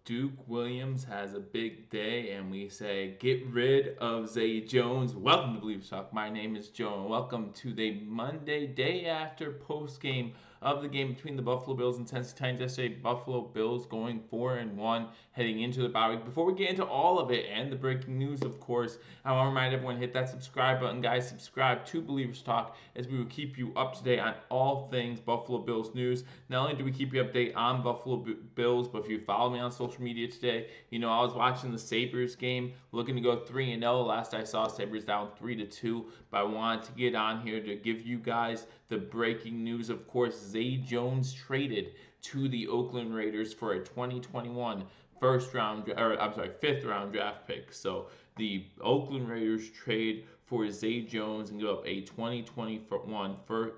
Duke Williams has a big day, and we say, get rid of Zay Jones. Welcome to Billievers Talk. My name is Joe, and welcome to the Monday, day after post game of the game between the Buffalo Bills and Tennessee Titans. Yesterday, Buffalo Bills going 4-1, heading into the bye week. Before we get into all of it and the breaking news, of course, I want to remind everyone, hit that subscribe button, guys. Subscribe to Billievers Talk, as we will keep you up to date on all things Buffalo Bills news. Not only do we keep you update on Buffalo Bills, but if you follow me on social media today, you know I was watching the Sabres game, looking to go 3-0. Last I saw, Sabres down 3-2. But I wanted to get on here to give you guys the breaking news. Of course, Zay Jones traded to the Oakland Raiders for a 2021 fifth round draft pick. So the Oakland Raiders trade for Zay Jones and give up a 2021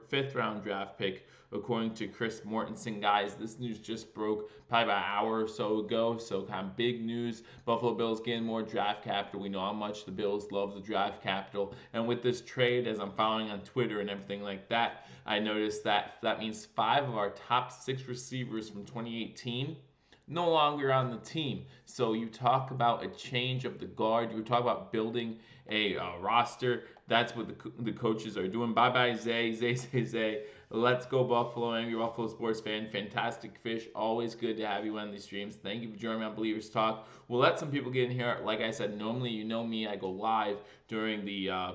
fifth round draft pick, according to Chris Mortensen. Guys, this news just broke probably about an hour or so ago, so kind of big news. Buffalo Bills getting more draft capital. We know how much the Bills love the draft capital, and with this trade, as I'm following on Twitter and everything like that, I noticed that means 5 of our top 6 receivers from 2018 no longer on the team. So you talk about a change of the guard. You talk about building a roster. That's what the coaches are doing. Bye bye Zay. Zay. Let's go Buffalo. Angry Buffalo sports fan. Fantastic fish. Always good to have you on these streams. Thank you for joining me on Believers Talk. We'll let some people get in here. Like I said, normally you know me. I go live during the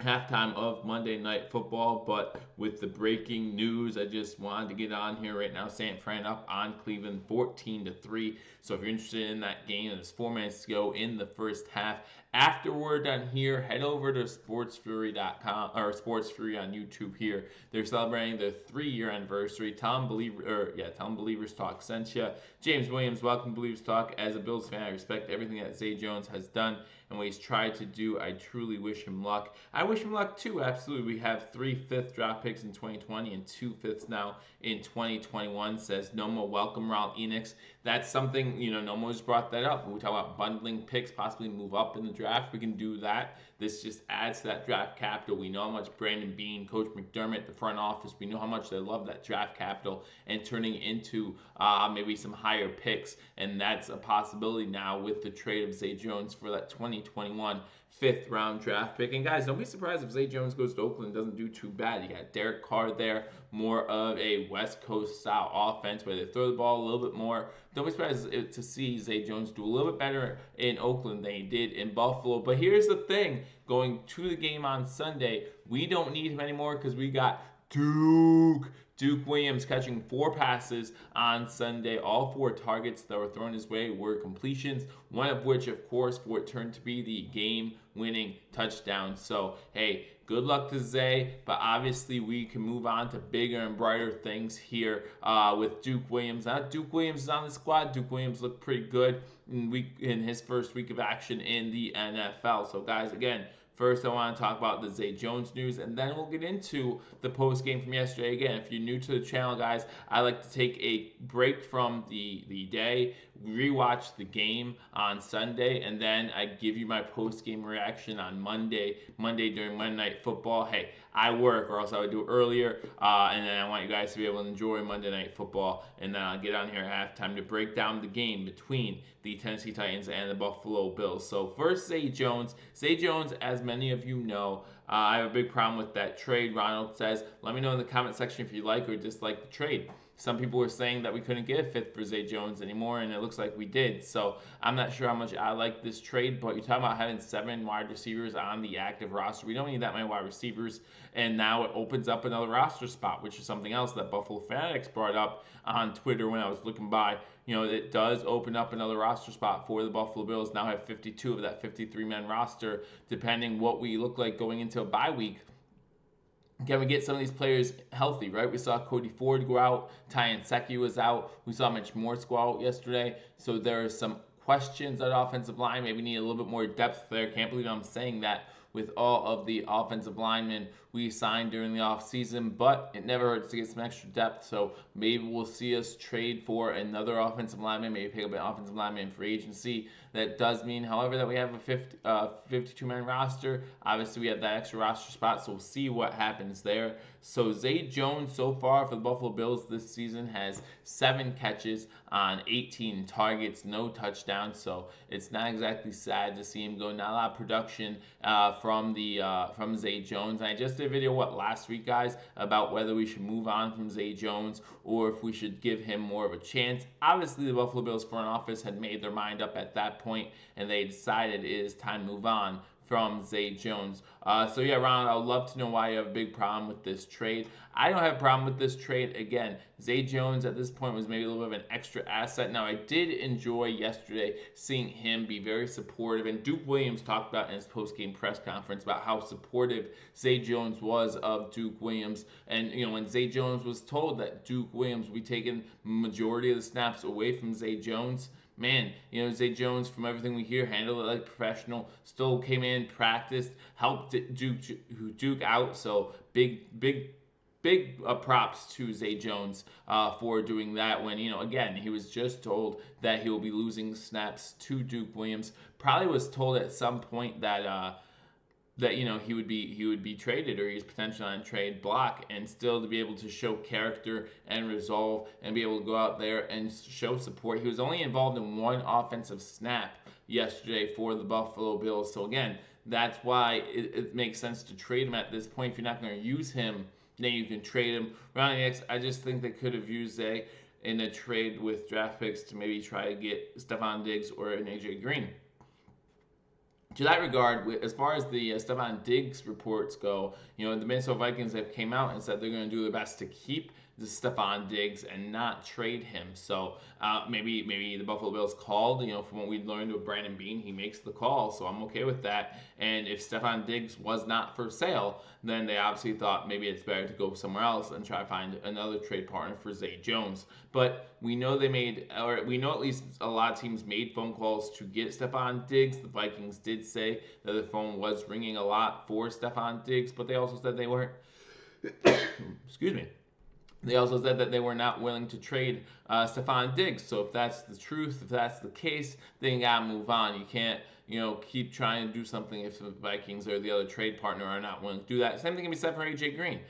halftime of Monday Night Football, but with the breaking news, I just wanted to get on here right now. San Fran up on Cleveland 14-3. So if you're interested in that game, there's 4 minutes to go in the first half. After we're done here, head over to sportsfury.com or sportsfury on YouTube here. They're celebrating their 3-year anniversary. Tell them Believers Talk sent you. James Williams, welcome to Believers Talk. As a Bills fan, I respect everything that Zay Jones has done and what he's tried to do. I truly wish him luck. I wish him luck too, absolutely. We have 3 fifth draft picks in 2020 and 2 fifths now in 2021, says Nomo. Welcome, Raul Enix. That's something, Nomo's brought that up. When we talk about bundling picks, possibly move up in the draft, we can do that. This just adds to that draft capital. We know how much Brandon Beane, Coach McDermott, the front office, we know how much they love that draft capital and turning into maybe some higher picks. And that's a possibility now with the trade of Zay Jones for that 2021 fifth round draft pick. And guys, don't be surprised if Zay Jones goes to Oakland and doesn't do too bad. You got Derek Carr there, more of a West Coast style offense where they throw the ball a little bit more. Don't be surprised to see Zay Jones do a little bit better in Oakland than he did in Buffalo. But here's the thing, going to the game on Sunday, we don't need him anymore because we got Duke Williams catching 4 passes on Sunday. All 4 targets that were thrown his way were completions, one of which, of course, would turn to be the game-winning touchdown. So, hey, good luck to Zay, but obviously we can move on to bigger and brighter things here with Duke Williams. Now, Duke Williams is on the squad. Duke Williams looked pretty good in his first week of action in the NFL. So, guys, again, first, I want to talk about the Zay Jones news, and then we'll get into the post game from yesterday. Again, if you're new to the channel, guys, I like to take a break from the day, rewatch the game on Sunday, and then I give you my post game reaction on Monday during Monday Night Football. Hey, I work, or else I would do it earlier, and then I want you guys to be able to enjoy Monday Night Football, and then I'll get on here at halftime to break down the game between the Tennessee Titans and the Buffalo Bills. So first, Zay Jones. Zay Jones, as many of you know, I have a big problem with that trade. Ronald says, let me know in the comment section if you like or dislike the trade. Some people were saying that we couldn't get a fifth for Zay Jones anymore, and it looks like we did. So I'm not sure how much I like this trade, but you're talking about having 7 wide receivers on the active roster. We don't need that many wide receivers, and now it opens up another roster spot, which is something else that Buffalo Fanatics brought up on Twitter when I was looking by. It does open up another roster spot for the Buffalo Bills. Now have 52 of that 53-man roster, depending what we look like going into a bye week. Can we get some of these players healthy, right? We saw Cody Ford go out. Ty Nsekhe was out. We saw Mitch Morse go out yesterday. So there are some questions at offensive line. Maybe need a little bit more depth there. Can't believe I'm saying that with all of the offensive linemen we signed during the offseason, but it never hurts to get some extra depth. So maybe we'll see us trade for another offensive lineman, maybe pick up an offensive lineman in free agency. That does mean, however, that we have a 52-man roster. Obviously, we have that extra roster spot, so we'll see what happens there. So Zay Jones, so far for the Buffalo Bills this season, has 7 catches on 18 targets, no touchdowns. So it's not exactly sad to see him go. Not a lot of production from Zay Jones. And I just did a video last week, guys, about whether we should move on from Zay Jones or if we should give him more of a chance. Obviously, the Buffalo Bills front office had made their mind up at that point, and they decided it is time to move on from Zay Jones. So yeah, Ron, I would love to know why you have a big problem with this trade. I don't have a problem with this trade. Again, Zay Jones at this point was maybe a little bit of an extra asset. Now, I did enjoy yesterday seeing him be very supportive, and Duke Williams talked about in his post-game press conference about how supportive Zay Jones was of Duke Williams. And, when Zay Jones was told that Duke Williams would be taking majority of the snaps away from Zay Jones, man, Zay Jones, from everything we hear, handled it like a professional, still came in, practiced, helped Duke out. So big props to Zay Jones for doing that when, again, he was just told that he will be losing snaps to Duke Williams. Probably was told at some point that he would be traded, or he's potentially on trade block, and still to be able to show character and resolve and be able to go out there and show support. He was only involved in 1 offensive snap yesterday for the Buffalo Bills. So again, that's why it makes sense to trade him at this point. If you're not going to use him, then you can trade him. Rounding next, I just think they could have used Zay in a trade with draft picks to maybe try to get Stephon Diggs or an AJ Green. To that regard, as far as the Stephon Diggs reports go, the Minnesota Vikings have came out and said they're going to do their best to keep the Stephon Diggs and not trade him. So maybe the Buffalo Bills called. From what we learned with Brandon Beane, he makes the call, so I'm okay with that. And if Stephon Diggs was not for sale, then they obviously thought maybe it's better to go somewhere else and try to find another trade partner for Zay Jones. But we know we know at least a lot of teams made phone calls to get Stephon Diggs. The Vikings did say that the phone was ringing a lot for Stephon Diggs, but they also said they weren't. Excuse me. They also said that they were not willing to trade Stephon Diggs. So if that's the truth, if that's the case, then you gotta move on. You can't, keep trying to do something if the Vikings or the other trade partner are not willing to do that. Same thing can be said for AJ Green.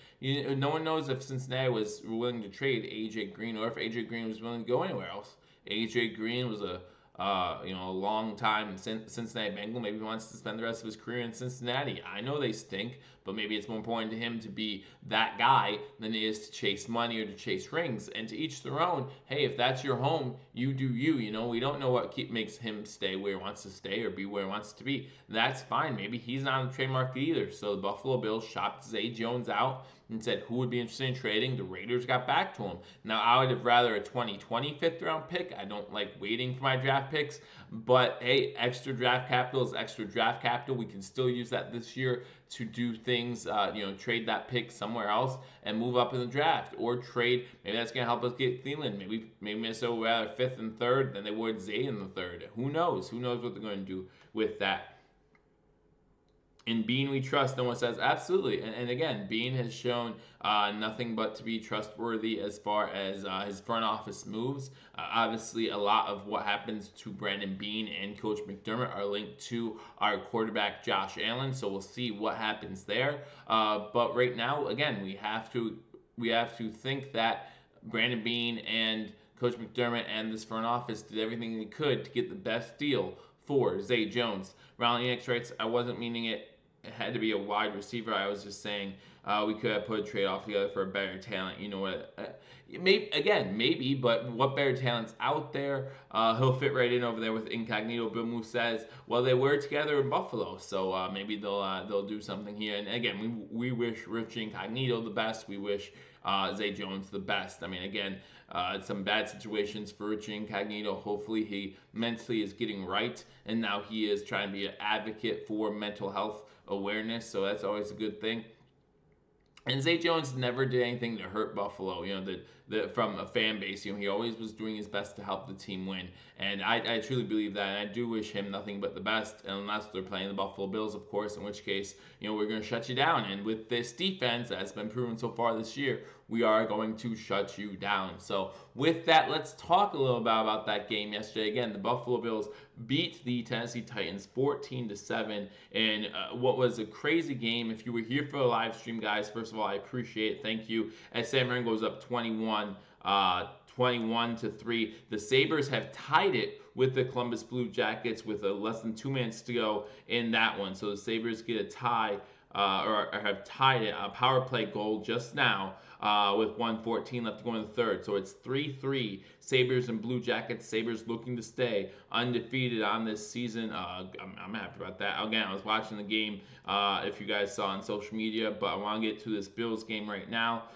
No one knows if Cincinnati was willing to trade AJ Green or if AJ Green was willing to go anywhere else. AJ Green was a long time Cincinnati Bengal. Maybe he wants to spend the rest of his career in Cincinnati. I know they stink, but maybe it's more important to him to be that guy than it is to chase money or to chase rings. And to each their own. Hey, if that's your home, you do you. We don't know what makes him stay where he wants to stay or be where he wants to be. That's fine. Maybe he's not on the trade market either. So the Buffalo Bills shopped Zay Jones out and said who would be interested in trading. The Raiders got back to him. Now, I would have rather a 2020 5th-round pick. I don't like waiting for my draft picks, but hey, extra draft capital is extra draft capital. We can still use that this year to do things, trade that pick somewhere else and move up in the draft, or trade. Maybe that's going to help us get Thielen. Maybe Minnesota would rather 5th and 3rd than they would Zay in the 3rd. Who knows? Who knows what they're going to do with that? In Beane we trust, no one says absolutely. And again, Beane has shown nothing but to be trustworthy as far as his front office moves. Obviously, a lot of what happens to Brandon Beane and Coach McDermott are linked to our quarterback Josh Allen. So we'll see what happens there. But right now, again, we have to think that Brandon Beane and Coach McDermott and this front office did everything they could to get the best deal for Zay Jones. Ronald Yanks writes, I wasn't meaning it had to be a wide receiver. I was just saying we could have put a trade off together for a better talent. You know what? Maybe, but what better talent's out there? He'll fit right in over there with Incognito. Bill Moose says, well, they were together in Buffalo, so maybe they'll do something here. And again, we wish Rich Incognito the best. We wish Zay Jones the best. I mean, again, some bad situations for Richie Incognito. Hopefully he mentally is getting right, and now he is trying to be an advocate for mental health awareness, so that's always a good thing. And Zay Jones never did anything to hurt Buffalo, from a fan base. He always was doing his best to help the team win. And I truly believe that. And I do wish him nothing but the best, unless they're playing the Buffalo Bills, of course, in which case, we're going to shut you down. And with this defense that's been proven so far this year, we are going to shut you down. So with that, let's talk a little bit about that game yesterday. Again, the Buffalo Bills beat the Tennessee Titans 14-7 in what was a crazy game. If you were here for the live stream, guys, first of all, I appreciate it. Thank you. As San Fran goes up 21-3. The Sabres have tied it with the Columbus Blue Jackets with less than 2 minutes to go in that one. So the Sabres get a tie, or have tied it, a power play goal just now, with 1:14 left to go in the third. So it's 3-3, Sabres and Blue Jackets. Sabres looking to stay undefeated on this season. I'm happy about that. Again, I was watching the game, if you guys saw on social media, but I want to get to this Bills game right now.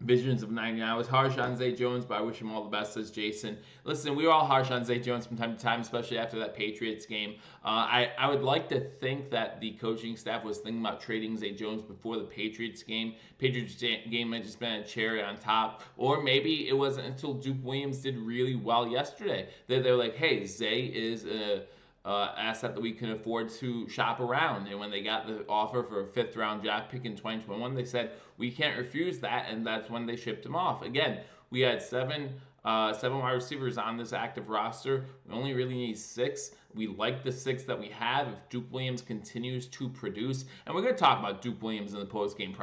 Visions of 99. I was harsh on Zay Jones, but I wish him all the best, says Jason. Listen, we were all harsh on Zay Jones from time to time, especially after that Patriots game. I would like to think that the coaching staff was thinking about trading Zay Jones before the Patriots game. Patriots game might just been a cherry on top. Or maybe it wasn't until Duke Williams did really well yesterday that they were like, hey, Zay is a asset that we can afford to shop around. And when they got the offer for a 5th round draft pick in 2021, they said we can't refuse that, and that's when they shipped him off. Again, we had seven wide receivers on this active roster. We only really need 6. We like the 6 that we have. If Duke Williams continues to produce, and we're going to talk about Duke Williams in the post-game.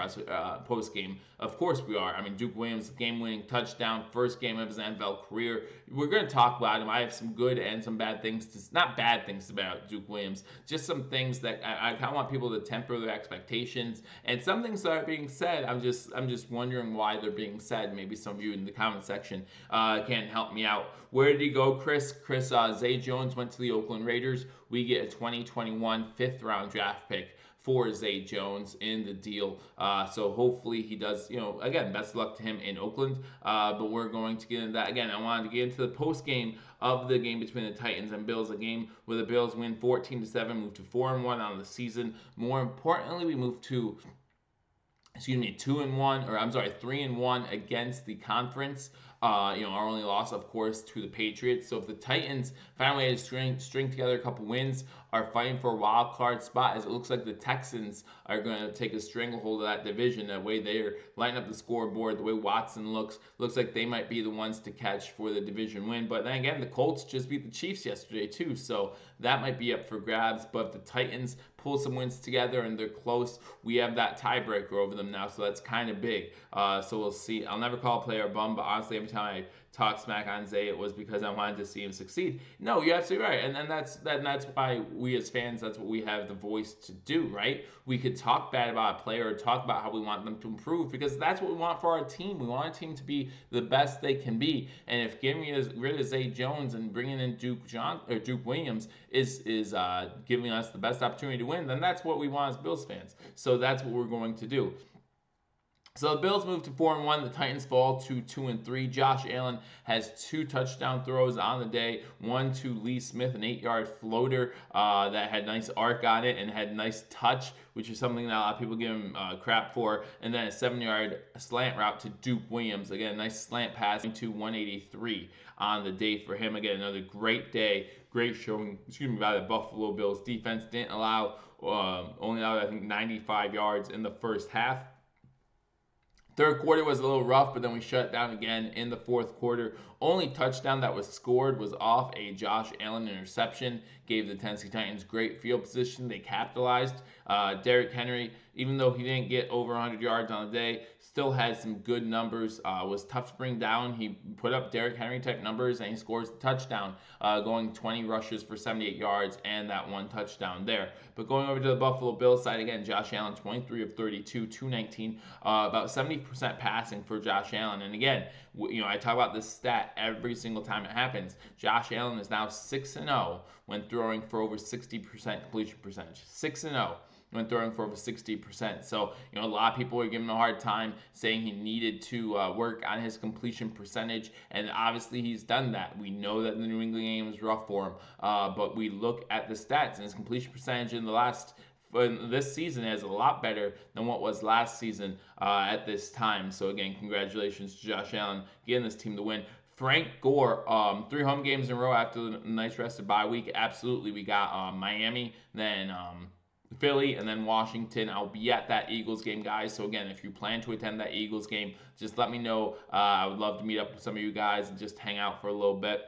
Of course we are. I mean, Duke Williams, game-winning touchdown, first game of his NFL career. We're going to talk about him. I have some good and some bad things not bad things about Duke Williams, just some things that I kind of want people to temper their expectations. And some things that are being said, I'm just wondering why they're being said. Maybe some of you in the comment section can help me out. Where did he go, Chris? Zay Jones went to the Oakland Raiders. We get a 2021 5th round draft pick for Zay Jones in the deal. So hopefully he does, again, best of luck to him in Oakland. But we're going to get into that. Again, I wanted to get into the post game of the game between the Titans and Bills, a game where the Bills win 14-7, move to 4-1 on the season. More importantly, we move to 3-1 against the conference. Our only loss, of course, to the Patriots. So if the Titans find a way to string together a couple wins, are fighting for a wild card spot, as it looks like the Texans are going to take a stranglehold of that division. The way they're lining up the scoreboard, the way Watson looks like they might be the ones to catch for the division win. But then again, the Colts just beat the Chiefs yesterday too, so that might be up for grabs. But if the Titans pull some wins together and they're close, we have that tiebreaker over them now, so that's kind of big. So we'll see. I'll never call a player a bum, but honestly, every time I talk smack on Zay, it was because I wanted to see him succeed. No, you're absolutely right, and that's why we as fans, that's what we have the voice to do, right? We could talk bad about a player or talk about how we want them to improve, because that's what we want for our team. We want our team to be the best they can be, and if getting rid of Zay Jones and bringing in Duke Williams is giving us the best opportunity to win, then that's what we want as Bills fans. So that's what we're going to do. So the Bills move to 4-1. The Titans fall to 2-3. Josh Allen has 2 touchdown throws on the day. One to Lee Smith, an 8-yard floater that had nice arc on it and had nice touch, which is something that a lot of people give him crap for. And then a 7-yard slant route to Duke Williams. Again, a nice slant pass to 183 on the day for him. Again, another great day. Great showing, by the Buffalo Bills defense. Didn't allow, only allowed, I think, 95 yards in the first half. Third quarter was a little rough, but then we shut down again in the fourth quarter. Only touchdown that was scored was off a Josh Allen interception. Gave the Tennessee Titans great field position. They capitalized. Derrick Henry, even though he didn't get over 100 yards on the day, still had some good numbers. Was tough to bring down. He put up Derrick Henry type numbers, and he scores the touchdown, going 20 rushes for 78 yards and that 1 touchdown there. But going over to the Buffalo Bills side again, Josh Allen 23 of 32, 219, about 70% passing for Josh Allen. And again, I talk about this stat every single time it happens. Josh Allen is now 6-0 when throwing for over 60% completion percentage. 6-0 when throwing for over 60%. So, a lot of people are giving him a hard time, saying he needed to work on his completion percentage, and obviously he's done that. We know that the New England game was rough for him, but we look at the stats, and his completion percentage in the last this season is a lot better than what was last season at this time. So again, congratulations to Josh Allen getting this team to win. Frank Gore, 3 home games in a row after the nice rested bye week. Absolutely, we got Miami, then Philly, and then Washington. I'll be at that Eagles game, guys. So again, if you plan to attend that Eagles game, just let me know. I would love to meet up with some of you guys and just hang out for a little bit.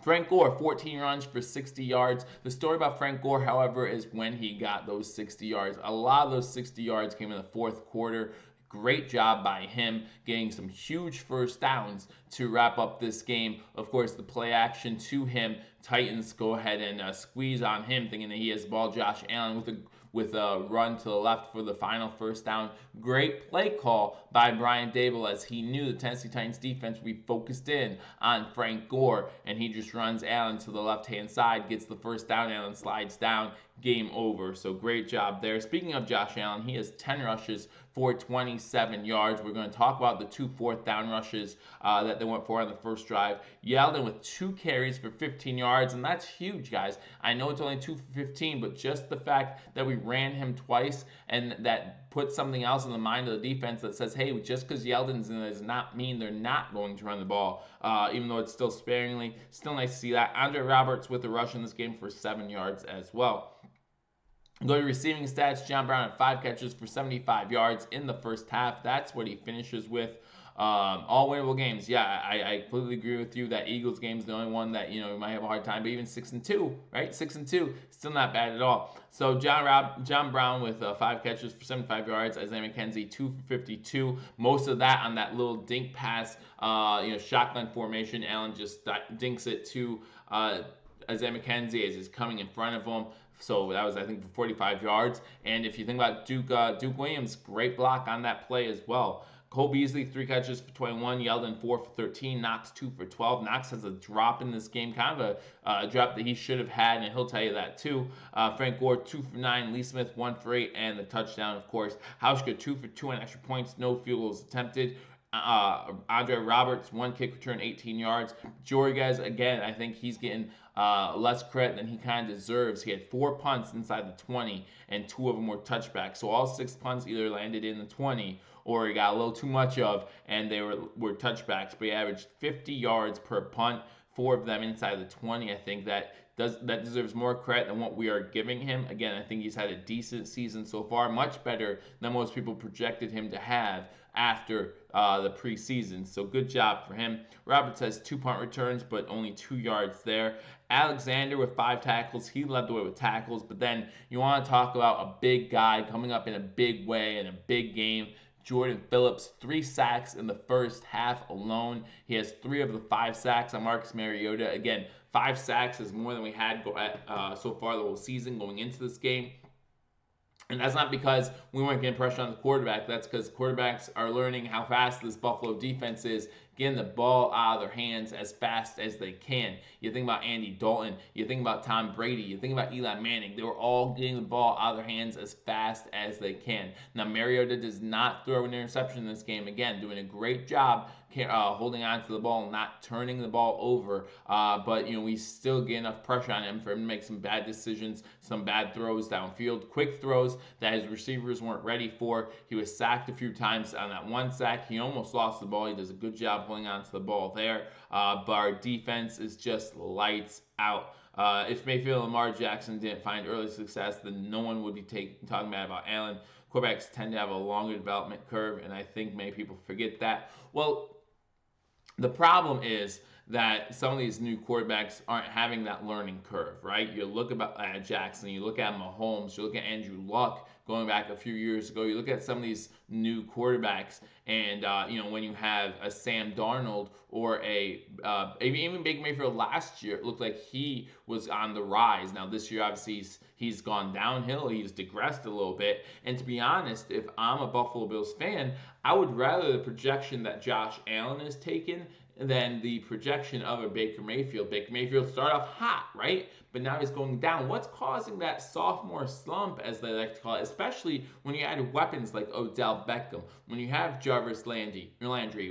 Frank Gore, 14 runs for 60 yards. The story about Frank Gore, however, is when he got those 60 yards. A lot of those 60 yards came in the fourth quarter. Great job by him getting some huge first downs to wrap up this game. Of course, the play action to him. Titans go ahead and squeeze on him, thinking that he has the ball. Josh Allen with a run to the left for the final first down. Great play call by Brian Daboll, as he knew the Tennessee Titans defense would be focused in on Frank Gore, and he just runs Allen to the left-hand side, gets the first down. Allen slides down. Game over. So great job there. Speaking of Josh Allen, he has 10 rushes for 27 yards. We're going to talk about the 2 fourth-down rushes that they went for on the first drive. Yeldon with 2 carries for 15 yards, and that's huge, guys. I know it's only 2 for 15, but just the fact that we ran him twice and that puts something else in the mind of the defense that says, hey, just because Yeldon's in it does not mean they're not going to run the ball, even though it's still sparingly. Still nice to see that. Andre Roberts with a rush in this game for 7 yards as well. Go to receiving stats. John Brown had 5 catches for 75 yards in the first half. That's what he finishes with. All winnable games. Yeah, I completely agree with you that Eagles game is the only one that, you might have a hard time. But even 6-2, right? 6-2, still not bad at all. So John Brown with 5 catches for 75 yards. Isaiah McKenzie 2 for 52. Most of that on that little dink pass. Shotgun formation. Allen just dinks it to Isaiah McKenzie as he's coming in front of him. So that was, I think, for 45 yards. And if you think about Duke Williams, great block on that play as well. Cole Beasley, 3 catches for 21. Yeldon, 4 for 13. Knox, 2 for 12. Knox has a drop in this game, kind of a drop that he should have had, and he'll tell you that too. Frank Gore, 2 for 9. Lee Smith, 1 for 8. And the touchdown, of course. Hauschka, 2 for 2 on extra points. No field goals attempted. Andre Roberts, 1 kick return, 18 yards. Jorges, again, I think he's getting less credit than he kind of deserves. He had 4 punts inside the 20, and 2 of them were touchbacks. So all 6 punts either landed in the 20 or he got a little too much of, and they were touchbacks. But he averaged 50 yards per punt, 4 of them inside the 20. I think that deserves more credit than what we are giving him. Again, I think he's had a decent season so far, much better than most people projected him to have after the preseason. So good job for him. Roberts has 2 punt returns, but only 2 yards there. Alexander with 5 tackles. He led the way with tackles, but then you want to talk about a big guy coming up in a big way in a big game. Jordan Phillips, 3 sacks in the first half alone. He has 3 of the 5 sacks on Marcus Mariota. Again, 5 sacks is more than we had so far the whole season going into this game. And that's not because we weren't getting pressure on the quarterback. That's because quarterbacks are learning how fast this Buffalo defense is, getting the ball out of their hands as fast as they can. You think about Andy Dalton. You think about Tom Brady. You think about Eli Manning. They were all getting the ball out of their hands as fast as they can. Now, Mariota does not throw an interception in this game. Again, doing a great job holding on to the ball and not turning the ball over. But, we still get enough pressure on him for him to make some bad decisions, some bad throws downfield, quick throws that his receivers weren't ready for. He was sacked a few times. On that 1 sack, he almost lost the ball. He does a good job holding on to the ball there. But our defense is just lights out. If Mayfield and Lamar Jackson didn't find early success, then no one would be talking bad about Allen. Quarterbacks tend to have a longer development curve, and I think many people forget that. Well, the problem is that some of these new quarterbacks aren't having that learning curve, right? You look at Jackson, you look at Mahomes, you look at Andrew Luck going back a few years ago, you look at some of these new quarterbacks, and when you have a Sam Darnold or even Baker Mayfield last year, it looked like he was on the rise. Now this year, obviously, he's gone downhill. He's digressed a little bit. And to be honest, if I'm a Buffalo Bills fan, I would rather the projection that Josh Allen is taken than the projection of a Baker Mayfield. Baker Mayfield started off hot, right? But now he's going down. What's causing that sophomore slump, as they like to call it, especially when you add weapons like Odell Beckham, when you have Jarvis Landry,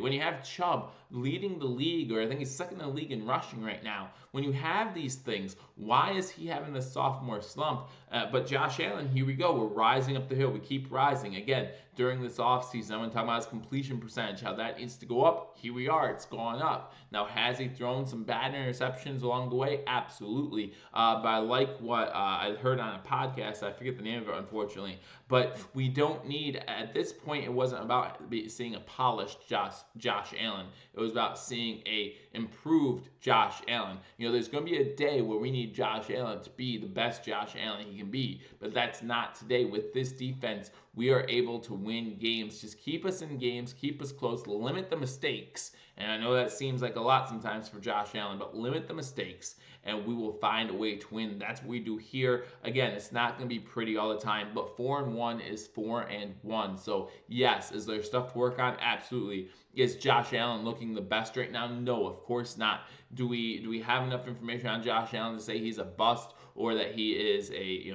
when you have Chubb leading the league, or I think he's second in the league in rushing right now. When you have these things, why is he having the sophomore slump? But Josh Allen, here we go. We're rising up the hill. We keep rising. Again, during this offseason, I'm going to talk about his completion percentage, how that needs to go up. Here we are. It's gone up. Now, has he thrown some bad interceptions along the way? Absolutely. But I like what I heard on a podcast. I forget the name of it, unfortunately. But we don't need, at this point, it wasn't about seeing a polished Josh Allen. It was about seeing a improved Josh Allen. There's going to be a day where we need Josh Allen to be the best Josh Allen he can be. But that's not today. With this defense, we are able to win games. Just keep us in games, keep us close, limit the mistakes. And I know that seems like a lot sometimes for Josh Allen, but limit the mistakes, and we will find a way to win. That's what we do here. Again, it's not going to be pretty all the time, but 4-1 is 4-1. So yes, is there stuff to work on? Absolutely. Is Josh Allen looking the best right now? No, of course not. Do we have enough information on Josh Allen to say he's a bust or that he is a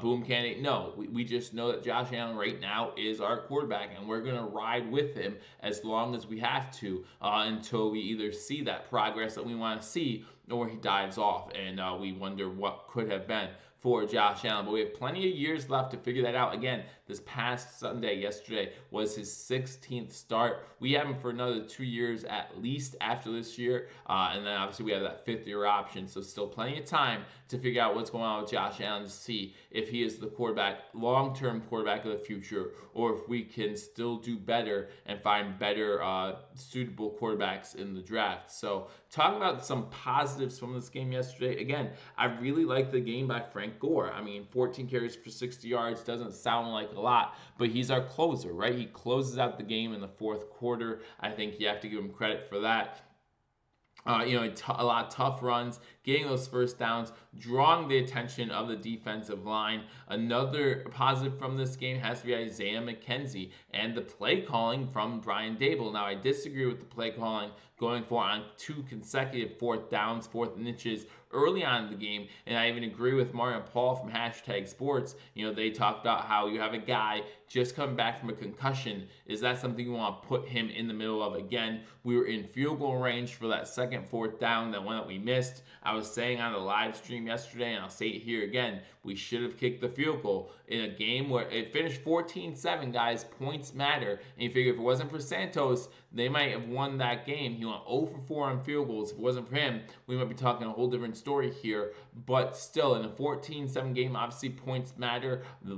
boom candidate? No, we just know that Josh Allen right now is our quarterback, and we're going to ride with him as long as we have to until we either see that progress that we want to see or he dives off and we wonder what could have been for Josh Allen. But we have plenty of years left to figure that out. Again, this past Sunday, yesterday, was his 16th start. We have him for another 2 years at least after this year. And then obviously we have that 5th-year option. So still plenty of time to figure out what's going on with Josh Allen to see if he is the long-term quarterback of the future, or if we can still do better and find better suitable quarterbacks in the draft. So talking about some positives from this game yesterday. Again, I really like the game by Frank Gore. I mean, 14 carries for 60 yards doesn't sound like a lot, but he's our closer, right? He closes out the game in the 4th quarter. I think you have to give him credit for that. A lot of tough runs, getting those first downs, drawing the attention of the defensive line. Another positive from this game has to be Isaiah McKenzie and the play calling from Brian Daboll. Now, I disagree with the play calling going for on 2 consecutive 4th downs, 4th and inches early on in the game, and I even agree with Mario Paul from #Sports. They talked about how you have a guy just coming back from a concussion. Is that something you want to put him in the middle of? Again, we were in field goal range for that 2nd, 4th down, that one that we missed. I was saying on the live stream yesterday, and I'll say it here again, we should have kicked the field goal in a game where it finished 14-7, guys. Points matter. And you figure if it wasn't for Santos, they might have won that game. He went 0 for 4 on field goals. If it wasn't for him, we might be talking a whole different story here. But still, in a 14-7 game, obviously points matter. The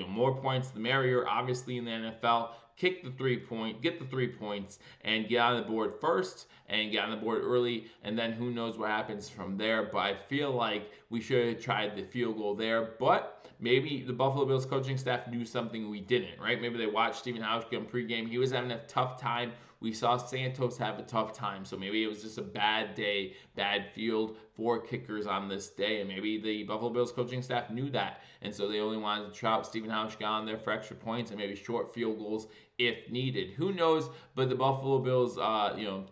more points, the merrier. Obviously, in the NFL, get the 3 points, and get on the board first, and get on the board early, and then who knows what happens from there. But I feel like we should have tried the field goal there, but maybe the Buffalo Bills coaching staff knew something we didn't, right? Maybe they watched Stephen Hauschka in pregame. He was having a tough time. We saw Santos have a tough time, so maybe it was just a bad day, bad field for kickers on this day, and maybe the Buffalo Bills coaching staff knew that, and so they only wanted to trot Stephen Hauschka on there for extra points and maybe short field goals if needed. Who knows? But the Buffalo Bills,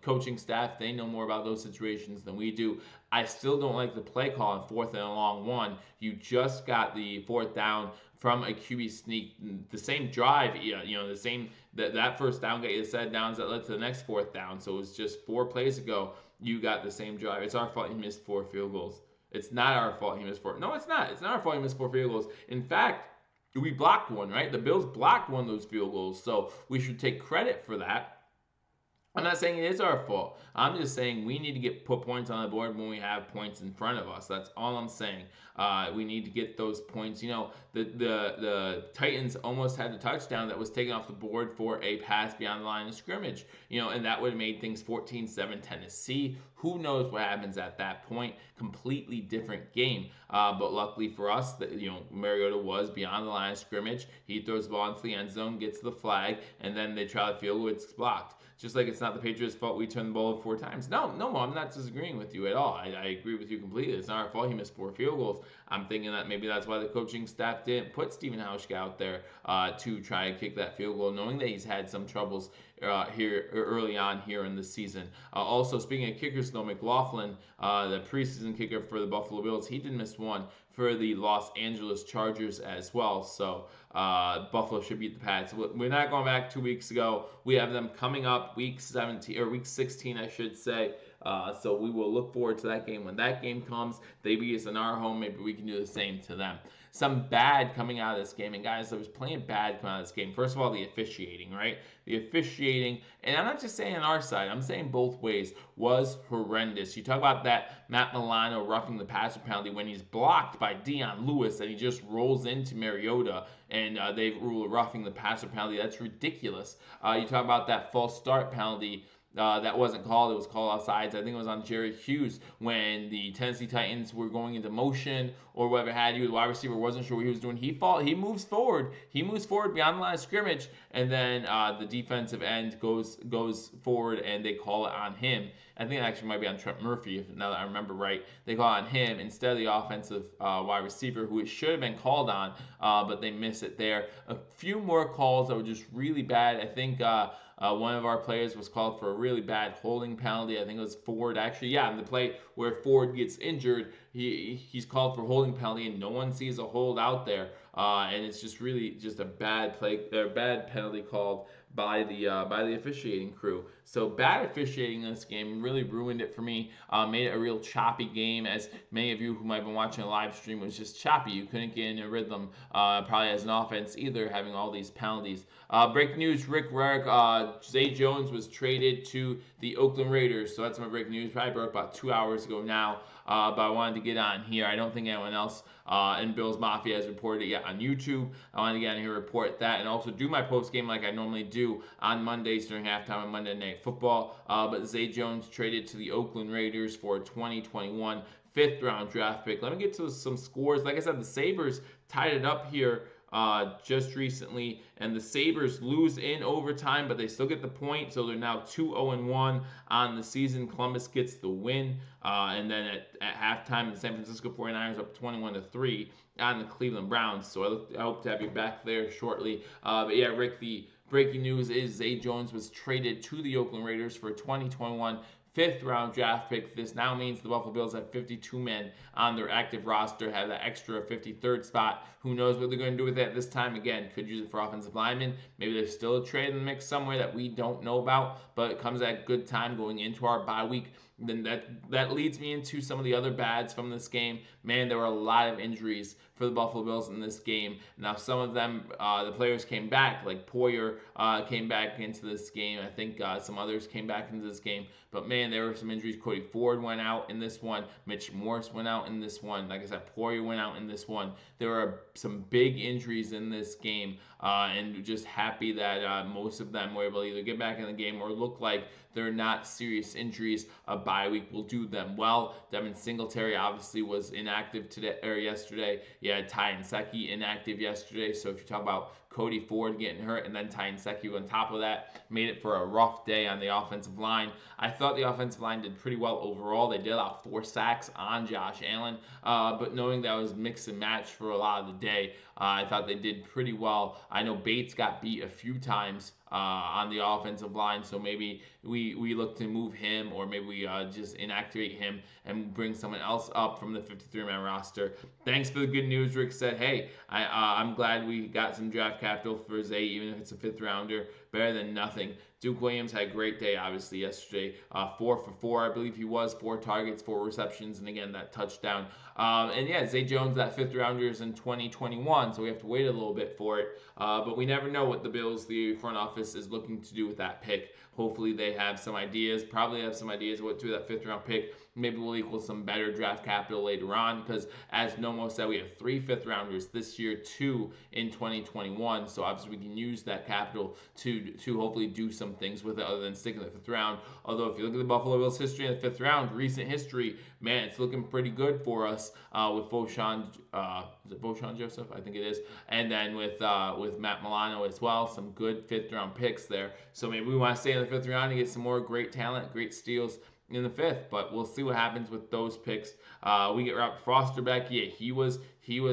coaching staff, they know more about those situations than we do. I still don't like the play call on 4th and a long 1. You just got the 4th down from a QB sneak, the same drive, the same that first down got you the set downs that led to the next 4th down. So it was just 4 plays ago you got the same drive. It's our fault he missed 4 field goals. It's not our fault he missed 4. No, it's not. It's not our fault he missed 4 field goals. In fact, we blocked one, right? The Bills blocked one of those field goals, so we should take credit for that. I'm not saying it is our fault. I'm just saying we need to put points on the board when we have points in front of us. That's all I'm saying. We need to get those points. The Titans almost had a touchdown that was taken off the board for a pass beyond the line of scrimmage. And that would have made things 14-7 Tennessee. Who knows what happens at that point? Completely different game. But luckily for us, Mariota was beyond the line of scrimmage. He throws the ball into the end zone, gets the flag, and then they try to field goal. It's blocked. just like it's not the Patriots' fault we turned the ball over 4 times. No, I'm not disagreeing with you at all. I agree with you completely. It's not our fault he missed 4 field goals. I'm thinking that maybe that's why the coaching staff didn't put Steven Hauschka out there to try and kick that field goal, knowing that he's had some troubles here early on here in the season. Also, speaking of kickers, though, McLaughlin, the preseason kicker for the Buffalo Bills, he did miss one for the Los Angeles Chargers as well. So Buffalo should beat the Pats. We're not going back 2 weeks ago. We have them coming up week 17 or week 16, I should say. So we will look forward to that game. When that game comes, they beat us in our home. Maybe we can do the same to them. Some bad coming out of this game. And guys, I was playing bad coming out of this game. First of all, the officiating, right? The officiating, and I'm not just saying on our side, I'm saying both ways, was horrendous. You talk about that Matt Milano roughing the passer penalty when he's blocked by Dion Lewis and he just rolls into Mariota and they rule roughing the passer penalty. That's ridiculous. You talk about that false start penalty. That wasn't called. It was called offsides. I think it was on Jerry Hughes when the Tennessee Titans were going into motion or whatever have you. The wide receiver wasn't sure what he was doing. He moves forward. He moves forward beyond the line of scrimmage, and then the defensive end goes forward, and they call it on him. I think it actually might be on Trent Murphy, if now that I remember right. They call it on him instead of the offensive wide receiver, who it should have been called on, but they miss it there. A few more calls that were just really bad. I think one of our players was called for a really bad holding penalty. I think it was Ford. Actually, yeah, in the play where Ford gets injured, he's called for holding penalty, and no one sees a hold out there. And it's just really just a bad play, or bad penalty called by the officiating crew. So bad officiating in this game really ruined it for me. Made it a real choppy game, as many of you who might have been watching a live stream, it was just choppy. You couldn't get in a rhythm, probably as an offense either, having all these penalties. Breaking news: Rick Rarick, Zay Jones was traded to the Oakland Raiders. So that's my breaking news. Probably broke about 2 hours ago now. But I wanted to get on here. I don't think anyone else in Bills Mafia has reported it yet on YouTube. I wanted to get on here, report that, and also do my post game like I normally do on Mondays during halftime on Monday Night Football. But Zay Jones traded to the Oakland Raiders for a 2021 fifth-round draft pick. Let me get to some scores. Like I said, the Sabres tied it up here just recently, and the Sabres lose in overtime, but they still get the point, so they're now 2-0-1 on the season. Columbus gets the win, and then at halftime, the San Francisco 49ers up 21-3 on the Cleveland Browns. So I hope to have you back there shortly. But yeah, Rick, the breaking news is Zay Jones was traded to the Oakland Raiders for a 2021 fifth-round draft pick. This now means the Buffalo Bills have 52 men on their active roster, have that extra 53rd spot. Who knows what they're going to do with that this time? Again, could use it for offensive linemen. Maybe there's still a trade in the mix somewhere that we don't know about, but it comes at a good time going into our bye week. Then that leads me into some of the other bads from this game. Man, there were a lot of injuries for the Buffalo Bills in this game. Now, some of them, the players came back, like Poyer came back into this game. I think some others came back into this game. But man, there were some injuries. Cody Ford went out in this one. Mitch Morse went out in this one. Like I said, Poyer went out in this one. There were some big injuries in this game, and just happy that most of them were able to either get back in the game or look like they're not serious injuries. A bye week will do them well. Devin Singletary obviously was inactive today or yesterday. Yeah, Ty and Seki inactive yesterday. So if you talk about Cody Ford getting hurt and then Ty and Seki on top of that, made it for a rough day on the offensive line. I thought the offensive line did pretty well overall. They did allow 4 sacks on Josh Allen, but knowing that was mix and match for a lot of the day, I thought they did pretty well. I know Bates got beat a few times on the offensive line, so maybe we look to move him, or maybe we just inactivate him and bring someone else up from the 53-man roster. Thanks for the good news. Rick said, hey, I'm glad we got some draft capital for Zay, even if it's a 5th rounder. Better than nothing. Duke Williams had a great day, obviously, yesterday. 4 for 4, I believe he was. 4 targets, 4 receptions, and again, that touchdown. And yeah, Zay Jones, that 5th rounder, is in 2021, so we have to wait a little bit for it. But we never know what the Bills, the front office, is looking to do with that pick. Hopefully they have some ideas, probably have some ideas what to do with that 5th round pick. maybe we'll equal some better draft capital later on, because as Nomo said, we have 3 5th-rounders this year, 2 in 2021. So obviously we can use that capital to hopefully do some things with it other than sticking in the 5th round. Although if you look at the Buffalo Bills history in the 5th round, recent history, man, it's looking pretty good for us with Foshan. Is it Foshan Joseph? I think it is. And then with Matt Milano as well, some good 5th-round picks there. So maybe we want to stay in the 5th round and get some more great talent, great steals in the 5th, but we'll see what happens with those picks. We get Robert Foster back. Yeah, he was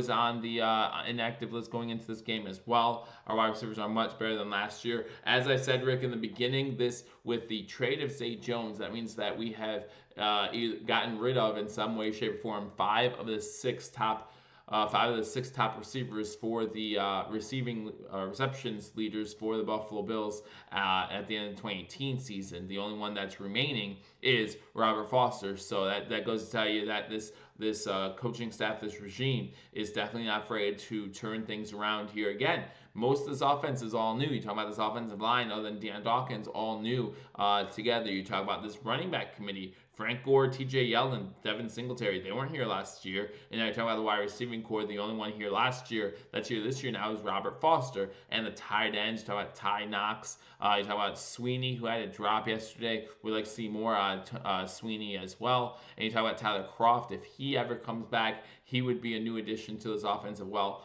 on the inactive list going into this game as well. Our wide receivers are much better than last year. As I said, Rick, in the beginning, this with the trade of Zay Jones, that means that we have gotten rid of in some way, shape, or form 5 of the 6 top receivers for the receptions leaders for the Buffalo Bills at the end of the 2018 season. The only one that's remaining is Robert Foster. So that goes to tell you that this coaching staff, this regime, is definitely not afraid to turn things around here again. Most of this offense is all new. You talk about this offensive line, other than Deion Dawkins, all new together. You talk about this running back committee. Frank Gore, TJ Yeldon, Devin Singletary, they weren't here last year. And then I talk about the wide receiving core. The only one here last year, that's here this year now, is Robert Foster. And the tight ends, you talk about Ty Knox. You talk about Sweeney, who had a drop yesterday. We'd like to see more Sweeney as well. And you talk about Tyler Croft. If he ever comes back, he would be a new addition to this offense as well.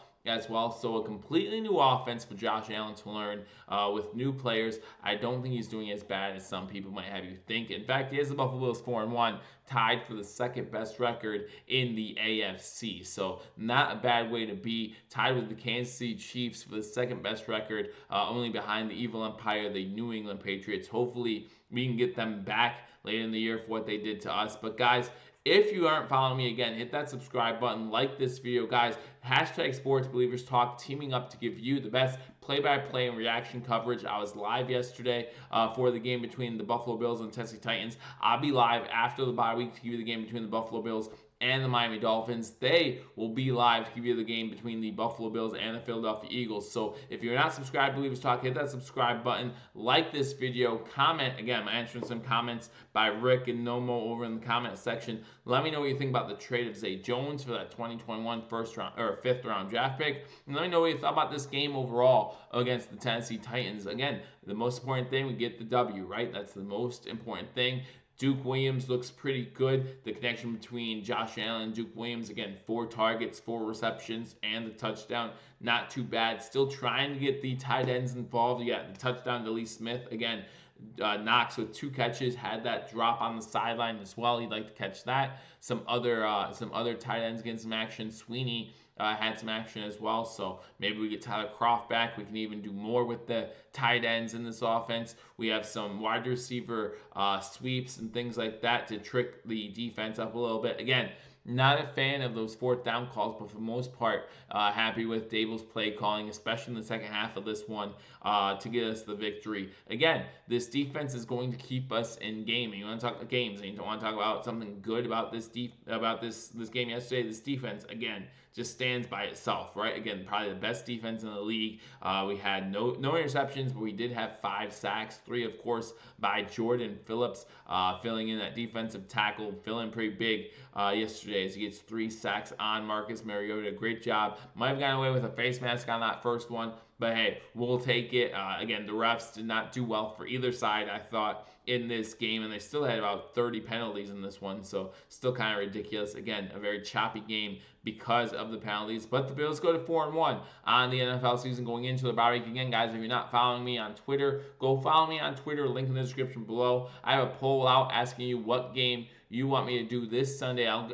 So a completely new offense for Josh Allen to learn with new players. I don't think he's doing as bad as some people might have you think. In fact, he has the Buffalo Bills 4-1, tied for the 2nd best record in the AFC. So not a bad way to be, tied with the Kansas City Chiefs for the 2nd best record, only behind the evil empire, the New England Patriots. Hopefully we can get them back later in the year for what they did to us. But guys, if you aren't following me, again, hit that subscribe button, like this video, guys. Hashtag Sports Believers Talk, teaming up to give you the best play-by-play and reaction coverage. I was live yesterday for the game between the Buffalo Bills and Tennessee Titans. I'll be live after the bye week to give you the game between the Buffalo Bills and the Miami Dolphins. They will be live to give you the game between the Buffalo Bills and the Philadelphia Eagles. So if you're not subscribed to Believers Talk, hit that subscribe button, like this video, comment. Again, I'm answering some comments by Rick and Nomo over in the comment section. Let me know what you think about the trade of Zay Jones for that 2021 5th round draft pick. And let me know what you thought about this game overall against the Tennessee Titans. Again, the most important thing, we get the W, right? That's the most important thing. Duke Williams looks pretty good. The connection between Josh Allen and Duke Williams, again, 4 targets, 4 receptions, and the touchdown. Not too bad. Still trying to get the tight ends involved. You got the touchdown to Lee Smith. Again, Knox with 2 catches, had that drop on the sideline as well. He'd like to catch that. Some other tight ends getting some action. Sweeney had some action as well. So maybe we get Tyler Croft back. We can even do more with the tight ends in this offense. We have some wide receiver sweeps and things like that to trick the defense up a little bit. Again, not a fan of those 4th down calls, but for the most part, happy with Dable's play calling, especially in the second half of this one, to get us the victory. Again, this defense is going to keep us in game. You want to talk about games, and you don't want to talk about something good about this game yesterday. This defense, again, just stands by itself, right? Again, probably the best defense in the league. We had no interceptions, but we did have 5 sacks, 3, of course, by Jordan Phillips, filling in that defensive tackle, filling pretty big yesterday as he gets 3 sacks on Marcus Mariota. Great job. Might have gotten away with a face mask on that first one, but hey, we'll take it. Again, the refs did not do well for either side, I thought, in this game, and they still had about 30 penalties in this one, so still kind of ridiculous. Again, a very choppy game because of the penalties, but the Bills go to 4-1 on the NFL season going into the bye week. Again, guys, if you're not following me on Twitter, go follow me on Twitter, link in the description below. I have a poll out asking you what game you want me to do this Sunday. I'll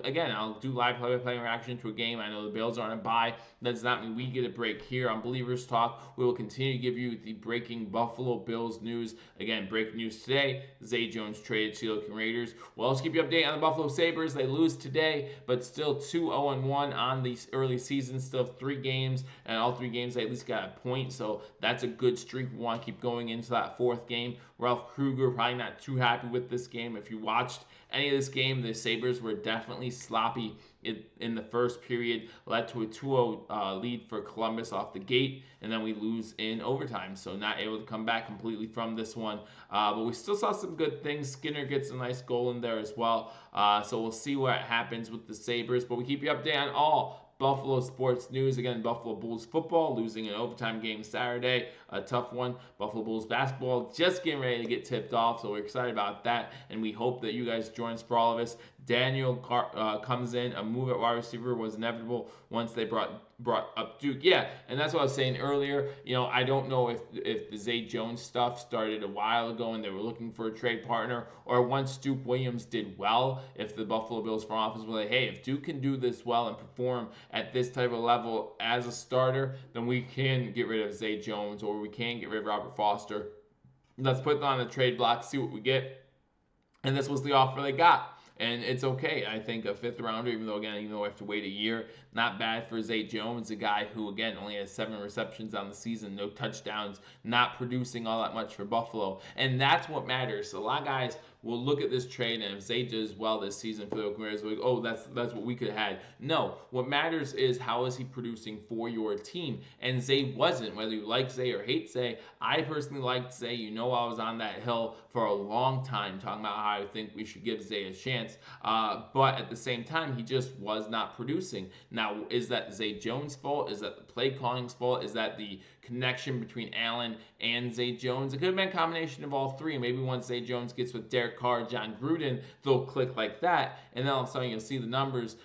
do live play-by-play reaction to a game. I know the Bills are on a bye. That does not mean we get a break here on Believers Talk. We will continue to give you the breaking Buffalo Bills news. Again, breaking news today, Zay Jones traded to the Oakland Raiders. We'll also keep you updated on the Buffalo Sabres. They lose today, but still 2-0-1 on the early season. Still have 3 games, and all 3 games they at least got a point, so that's a good streak. We want to keep going into that 4th game. Ralph Kruger probably not too happy with this game. If you watched any of this game. The Sabres were definitely sloppy in the first period, led to a 2-0 lead for Columbus off the gate, and then we lose in overtime. So not able to come back completely from this one, but we still saw some good things. Skinner gets a nice goal in there as well. So we'll see what happens with the Sabres, but we keep you updated on all Buffalo sports news. Again, Buffalo Bulls football losing an overtime game Saturday, a tough one. Buffalo Bulls basketball just getting ready to get tipped off, so we're excited about that, and we hope that you guys join us for all of us. Daniel comes in. A move at wide receiver was inevitable once they brought up Duke. Yeah, and that's what I was saying earlier. I don't know if the Zay Jones stuff started a while ago and they were looking for a trade partner, or once Duke Williams did well, if the Buffalo Bills front office were like, hey, if Duke can do this well and perform at this type of level as a starter, then we can get rid of Zay Jones, or we can get rid of Robert Foster. Let's put them on the trade block, see what we get. And this was the offer they got. And it's okay. I think a fifth rounder, even though we have to wait a year, not bad for Zay Jones, a guy who, again, only has 7 receptions on the season, no touchdowns, not producing all that much for Buffalo. And that's what matters. So a lot of guys will look at this trade, and if Zay does well this season for the Oakland Raiders, like, oh, that's what we could have had. No, what matters is how is he producing for your team. And Zay wasn't. Whether you like Zay or hate Zay, I personally liked Zay. I was on that hill for a long time talking about how I think we should give Zay a chance. But at the same time, he just was not producing. Now, is that Zay Jones' fault? Is that the play calling's fault? Is that the connection between Allen and Zay Jones? It could have been a combination of all three. Maybe once Zay Jones gets with Derek Carr, John Gruden, they'll click like that, and then all of a sudden you'll see the numbers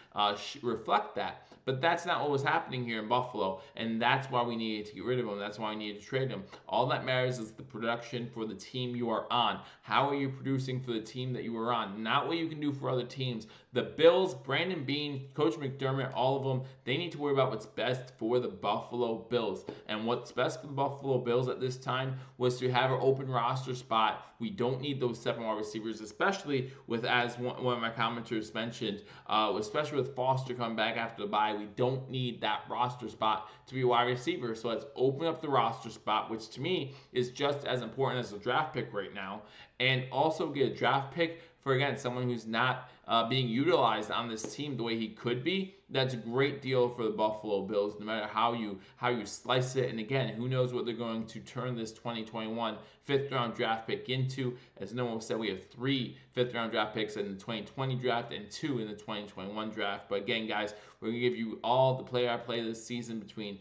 reflect that. But that's not what was happening here in Buffalo, and that's why we needed to get rid of him. That's why we needed to trade him. All that matters is the production for the team you are on. How are you producing for the team that you are on? Not what you can do for other teams. The Bills, Brandon Beane, Coach McDermott, all of them, they need to worry about what's best for the Buffalo Bills. And what's best for the Buffalo Bills at this time was to have an open roster spot. We don't need those 7 wide receivers, especially with, as one of my commenters mentioned, especially with Foster coming back after the bye. We don't need that roster spot to be a wide receiver. So let's open up the roster spot, which to me is just as important as a draft pick right now. And also get a draft pick for, again, someone who's not being utilized on this team the way he could be. That's a great deal for the Buffalo Bills, no matter how you slice it. And again, who knows what they're going to turn this 2021 fifth-round draft pick into. As no one said, we have 3 fifth-round draft picks in the 2020 draft and 2 in the 2021 draft. But again, guys, we're going to give you all the play-by-play this season between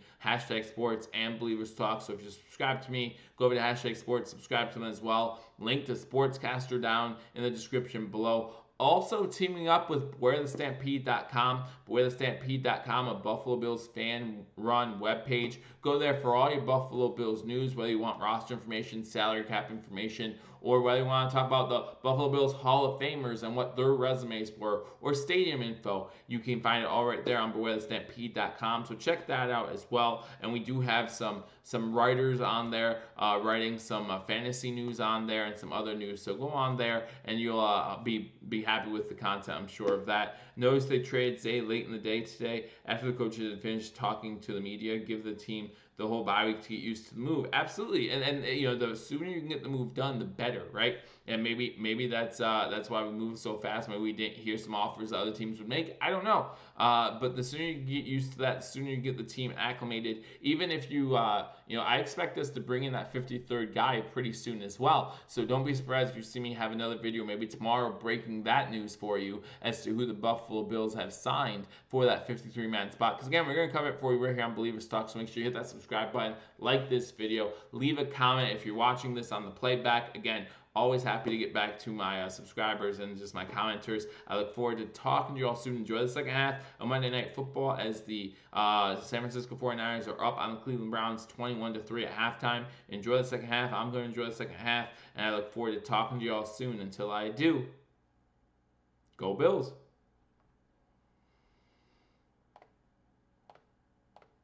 #sports and Billievers Talk. So if you subscribe to me, go over to #sports, subscribe to them as well. Link to Sportscaster down in the description below. Also teaming up with BewareTheStampede.com. BewareTheStampede.com, a Buffalo Bills fan-run webpage. Go there for all your Buffalo Bills news, whether you want roster information, salary cap information, or whether you want to talk about the Buffalo Bills Hall of Famers and what their resumes were, or stadium info. You can find it all right there on BewareTheStampede.com. So check that out as well. And we do have some writers on there writing some fantasy news on there and some other news. So go on there and you'll be happy with the content, I'm sure of that. Notice they traded Zay late in the day today after the coaches had finished talking to the media. Give the team the whole bye week to get used to the move. Absolutely, and the sooner you can get the move done, the better, right? And maybe that's why we moved so fast. Maybe we didn't hear some offers that other teams would make. I don't know. But the sooner you get used to that, the sooner you get the team acclimated. Even if I expect us to bring in that 53rd guy pretty soon as well. So don't be surprised if you see me have another video maybe tomorrow breaking that news for you as to who the Buffalo Bills have signed for that 53-man spot. Because again, we're going to cover it for you right here on Billievers Talk. So make sure you hit that subscribe button, like this video, leave a comment if you're watching this on the playback. Again, always happy to get back to my subscribers and just my commenters. I look forward to talking to you all soon. Enjoy the second half of Monday Night Football as the San Francisco 49ers are up on the Cleveland Browns 21-3 at halftime. Enjoy the second half. I'm going to enjoy the second half, and I look forward to talking to you all soon. Until I do, go Bills.